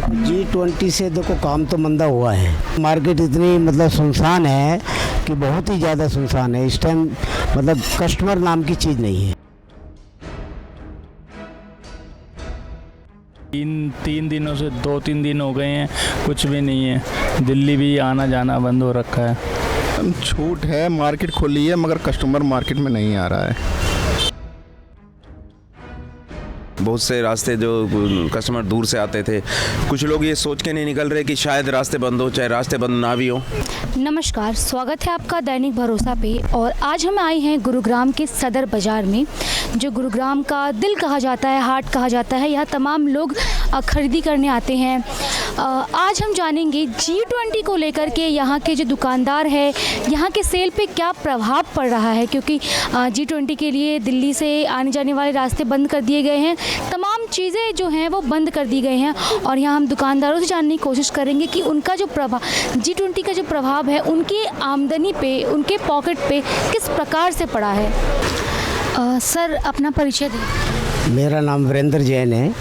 G20 से देखो काम तो मंदा हुआ है। मार्केट इतनी मतलब सुनसान है कि बहुत ही ज़्यादा सुनसान है इस टाइम। मतलब कस्टमर नाम की चीज़ नहीं है। तीन दिनों से 2-3 दिन हो गए हैं, कुछ भी नहीं है। दिल्ली भी आना जाना बंद हो रखा है। छूट है, मार्केट खुली है मगर कस्टमर मार्केट में नहीं आ रहा है। बहुत से रास्ते जो कस्टमर दूर से आते थे, कुछ लोग ये सोच के नहीं निकल रहे कि शायद रास्ते बंद हो, चाहे रास्ते बंद ना भी हो। नमस्कार, स्वागत है आपका दैनिक भरोसा पे। और आज हम आए हैं गुरुग्राम के सदर बाज़ार में, जो गुरुग्राम का दिल कहा जाता है, हार्ट कहा जाता है। यहाँ तमाम लोग खरीदी करने आते हैं। आज हम जानेंगे G20 को लेकर के यहाँ के जो दुकानदार है, यहाँ के सेल पे क्या प्रभाव पड़ रहा है, क्योंकि G20 के लिए दिल्ली से आने जाने वाले रास्ते बंद कर दिए गए हैं। तमाम चीज़ें जो हैं वो बंद कर दी गई हैं और यहाँ हम दुकानदारों से जानने की कोशिश करेंगे कि उनका जो प्रभाव, G20 का जो प्रभाव है, उनकी आमदनी पे, उनके पॉकेट पे किस प्रकार से पड़ा है। सर, अपना परिचय दें। मेरा नाम वीरेंद्र जैन है।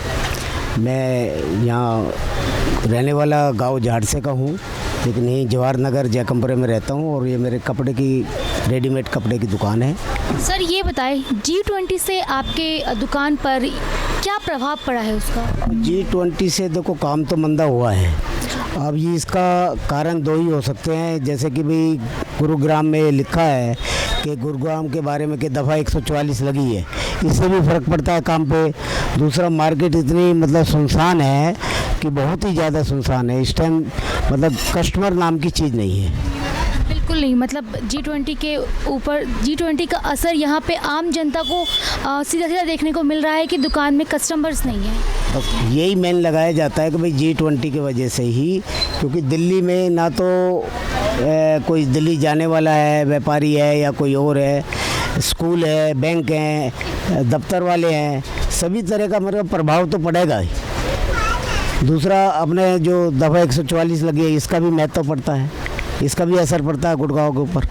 मैं यहाँ रहने वाला गांव झाड़से का हूँ, लेकिन यहीं जवाहर नगर जयकम्परे में रहता हूँ और ये मेरे कपड़े की, रेडीमेड कपड़े की दुकान है। सर, ये बताएं G20 से आपके दुकान पर क्या प्रभाव पड़ा है उसका। G20 से देखो काम तो मंदा हुआ है। अब ये इसका कारण दो ही हो सकते हैं, जैसे कि भाई गुरुग्राम में लिखा है कि गुरुग्राम के बारे में कि दफ़ा 144 लगी है, इससे भी फ़र्क पड़ता है काम पे। दूसरा, मार्केट इतनी मतलब सुनसान है कि बहुत ही ज़्यादा सुनसान है इस टाइम। मतलब कस्टमर नाम की चीज़ नहीं है। बिल्कुल नहीं, मतलब G20 के ऊपर G20 का असर यहाँ पे आम जनता को सीधा सीधा देखने को मिल रहा है कि दुकान में कस्टमर्स नहीं है। बस यही मेन लगाया जाता है कि भाई G20 की वजह से ही, क्योंकि दिल्ली में ना तो कोई दिल्ली जाने वाला है, व्यापारी है या कोई और है, स्कूल है, बैंक हैं, दफ्तर वाले हैं, सभी तरह का मतलब प्रभाव तो पड़ेगा ही। दूसरा, अपने जो दफ़ा 144 लगी है, इसका भी महत्व पड़ता है, इसका भी असर पड़ता है गुड़गांव के ऊपर,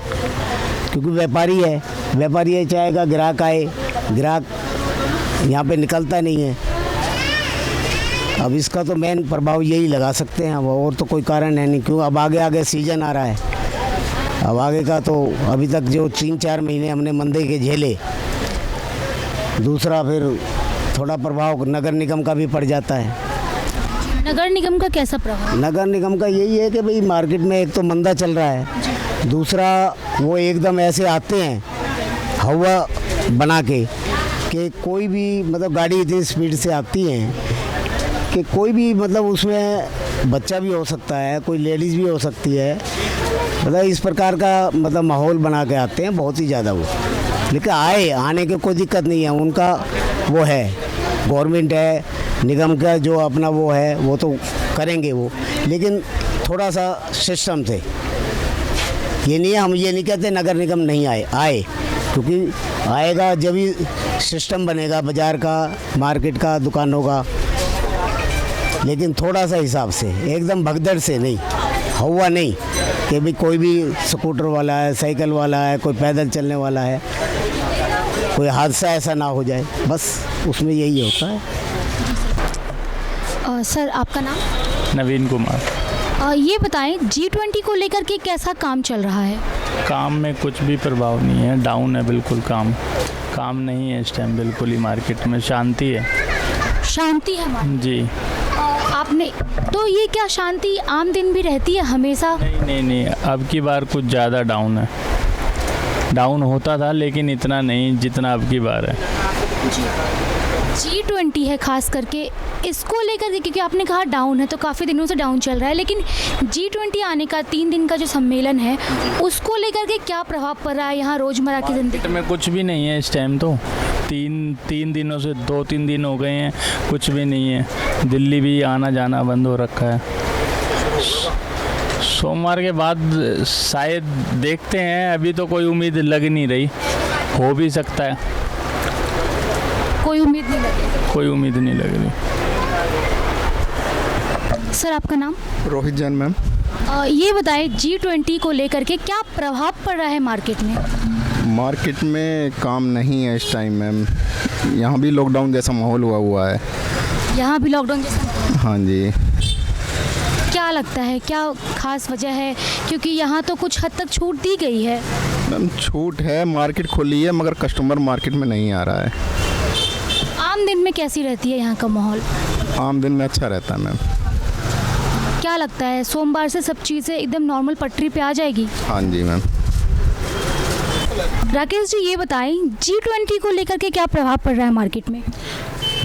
क्योंकि व्यापारी है, व्यापारी ये चाहेगा ग्राहक आए, ग्राहक यहाँ पे निकलता नहीं है। अब इसका तो मेन प्रभाव यही लगा सकते हैं, अब और तो कोई कारण है नहीं। क्यों, अब आगे आगे सीजन आ रहा है, अब आगे का तो अभी तक जो 3-4 महीने हमने मंदे के झेले। दूसरा, फिर थोड़ा प्रभाव नगर निगम का भी पड़ जाता है। नगर निगम का कैसा प्रभाव? नगर निगम का यही है कि भाई मार्केट में एक तो मंदा चल रहा है, दूसरा वो एकदम ऐसे आते हैं हवा बना के कि कोई भी मतलब गाड़ी इतनी स्पीड से आती है कि कोई भी मतलब उसमें बच्चा भी हो सकता है, कोई लेडीज़ भी हो सकती है। मतलब इस प्रकार का मतलब माहौल बना के आते हैं बहुत ही ज़्यादा वो। लेकिन आने के कोई दिक्कत नहीं है, उनका वो है, गवर्नमेंट है, निगम का जो अपना वो है वो तो करेंगे वो, लेकिन थोड़ा सा सिस्टम से। ये नहीं है, हम ये नहीं कहते नगर निगम नहीं आए, क्योंकि आएगा जब ही सिस्टम बनेगा बाज़ार का, मार्केट का, दुकानों का, लेकिन थोड़ा सा हिसाब से, एकदम भगदड़ से नहीं, हवा नहीं कि भाई कोई भी स्कूटर वाला है, साइकिल वाला है, कोई पैदल चलने वाला है, कोई हादसा ऐसा ना हो जाए, बस उसमें यही होता है। सर, आपका नाम? नवीन कुमार। ये बताएं G20 को लेकर के कैसा काम चल रहा है। काम में कुछ भी प्रभाव नहीं है, डाउन है बिल्कुल। काम नहीं है इस टाइम, बिल्कुल ही मार्केट में शांति है। शांति है जी। आपने तो ये क्या शांति आम दिन भी रहती है हमेशा? नहीं, अब की बार कुछ ज़्यादा डाउन है। डाउन होता था लेकिन इतना नहीं जितना अब की बार है। G20 है खास करके, इसको लेकर के, क्योंकि आपने कहा डाउन है तो काफ़ी दिनों से डाउन चल रहा है, लेकिन G20 आने का 3 दिन का जो सम्मेलन है उसको लेकर के क्या प्रभाव पड़ रहा है यहाँ रोज़मर्रा की ज़िंदगी में? कुछ भी नहीं है इस टाइम तो। तीन दिनों से 2-3 दिन हो गए हैं, कुछ भी नहीं है। दिल्ली भी आना जाना बंद हो रखा है। सोमवार के बाद शायद देखते हैं, अभी तो कोई उम्मीद लग नहीं रही, हो भी सकता है। कोई उम्मीद नहीं लगी? कोई उम्मीद नहीं लग रही। सर, आपका नाम? रोहित जैन मैम। ये बताएं G20 को लेकर के क्या प्रभाव पड़ रहा है मार्केट में? मार्केट में काम नहीं है इस टाइम मैम। यहाँ भी लॉकडाउन जैसा माहौल हुआ है। यहाँ भी लॉकडाउन जैसा? हाँ जी। क्या लगता है क्या खास वजह है, क्योंकि यहाँ तो कुछ हद तक छूट दी गई है। मैम छूट है, मार्केट खुली है, मगर कस्टमर मार्केट में नहीं आ रहा है। आम दिन में कैसी रहती है यहाँ का माहौल? आम दिन में अच्छा रहता है मैम। क्या लगता है सोमवार से सब चीज़ें एकदम नॉर्मल पटरी पे आ जाएगी? हाँ जी मैम। राकेश जी ये बताएं, G20 को लेकर के क्या प्रभाव पड़ रहा है मार्केट में?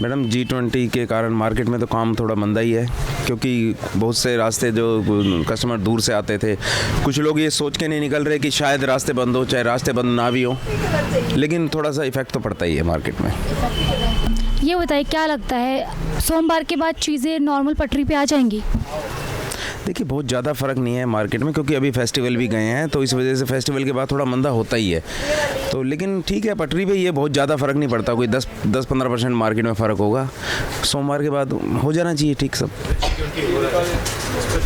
मैडम G20 के कारण मार्केट में तो काम थोड़ा मंदा ही है, क्योंकि बहुत से रास्ते जो कस्टमर दूर से आते थे, कुछ लोग ये सोच के नहीं निकल रहे कि शायद रास्ते बंद हो, चाहे रास्ते बंद ना भी हो, लेकिन थोड़ा सा इफेक्ट तो पड़ता ही है मार्केट में। ये बताइए क्या लगता है सोमवार के बाद चीज़ें नॉर्मल पटरी पे आ जाएंगी? देखिए बहुत ज़्यादा फ़र्क नहीं है मार्केट में, क्योंकि अभी फेस्टिवल भी गए हैं, तो इस वजह से फेस्टिवल के बाद थोड़ा मंदा होता ही है। तो लेकिन ठीक है, पटरी पे ये बहुत ज़्यादा फ़र्क नहीं पड़ता, कोई 10-15% मार्केट में फ़र्क होगा। सोमवार के बाद हो जाना चाहिए ठीक सब।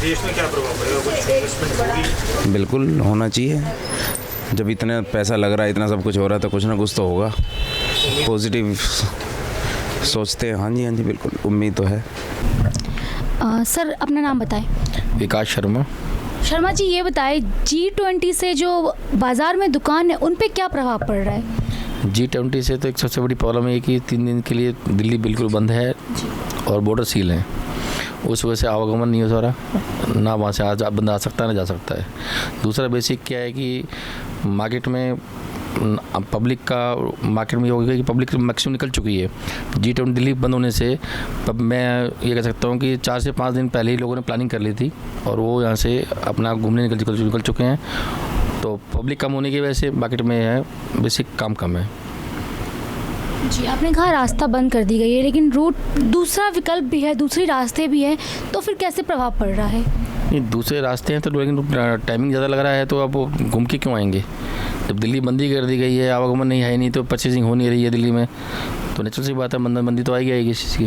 देश में क्या प्रभाव पड़ेगा? कुछ इन्वेस्टमेंट होगी? बिल्कुल होना चाहिए, जब इतना पैसा लग रहा है, इतना सब कुछ हो रहा है, तो कुछ ना कुछ तो होगा। पॉजिटिव सोचते हैं। हाँ जी बिल्कुल, उम्मीद तो है। सर अपना नाम बताएं। विकास शर्मा। शर्मा जी ये बताएं, G20 से जो बाज़ार में दुकान है उन पे क्या प्रभाव पड़ रहा है? G20 से तो एक सबसे बड़ी प्रॉब्लम है कि 3 दिन के लिए दिल्ली बिल्कुल बंद है और बॉर्डर सील है। उस वजह से आवागमन नहीं हो रहा, ना वहाँ से बंदा आ सकता है ना जा सकता है। दूसरा बेसिक क्या है कि मार्केट में पब्लिक का मार्केट में ये हो गया कि पब्लिक मैक्सिमम निकल चुकी है। G20 दिल्ली बंद होने से मैं ये कह सकता हूँ कि 4 से 5 दिन पहले ही लोगों ने प्लानिंग कर ली थी और वो यहाँ से अपना घूमने निकल चुके हैं। तो पब्लिक कम होने की वजह से मार्केट में है बेसिक काम कम है। जी आपने कहा रास्ता बंद कर दी गई है, लेकिन रूट दूसरा विकल्प भी है, दूसरे रास्ते भी हैं, तो फिर कैसे प्रभाव पड़ रहा है? नहीं दूसरे रास्ते हैं तो लेकिन टाइमिंग ज़्यादा लग रहा है, तो अब वो घूम के क्यों आएंगे? जब दिल्ली बंदी कर दी गई है, आवागमन नहीं है नहीं, तो परचेजिंग हो नहीं रही है दिल्ली में, तो नेचुरल सी बात है बंदी तो आएगी इस चीज़ की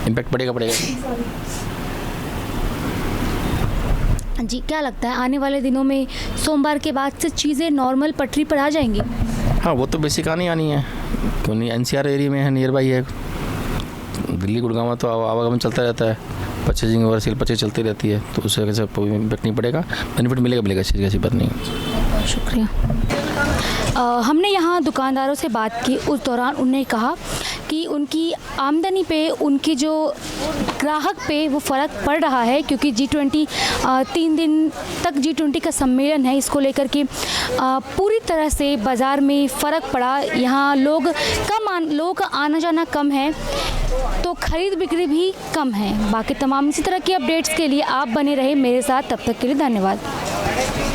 इम्पैक्ट पड़ेगा। जी क्या लगता है आने वाले दिनों में सोमवार के बाद से चीज़ें नॉर्मल पटरी पर आ जाएंगी? हाँ वो तो बेसिक आनी है, क्यों नहीं, NCR एरिया में है, नियर बाई है। दिल्ली गुड़गांव तो आवागमन चलता रहता है, परचेजिंग और सेल परचेज चलती रहती है, तो उससे कैसे कोई इम्पैक्ट नहीं पड़ेगा, बेनिफिट मिलेगा इस चीज़ की ऐसी बात नहीं है। शुक्रिया। हमने यहाँ दुकानदारों से बात की, उस दौरान उन्होंने कहा कि उनकी आमदनी पे, उनकी जो ग्राहक पे वो फ़र्क पड़ रहा है, क्योंकि G20 3 दिन तक G20 का सम्मेलन है, इसको लेकर के पूरी तरह से बाज़ार में फ़र्क पड़ा। यहाँ लोगों का आना जाना कम है, तो ख़रीद बिक्री भी कम है। बाकी तमाम इसी तरह की अपडेट्स के लिए आप बने रहे मेरे साथ, तब तक के लिए धन्यवाद।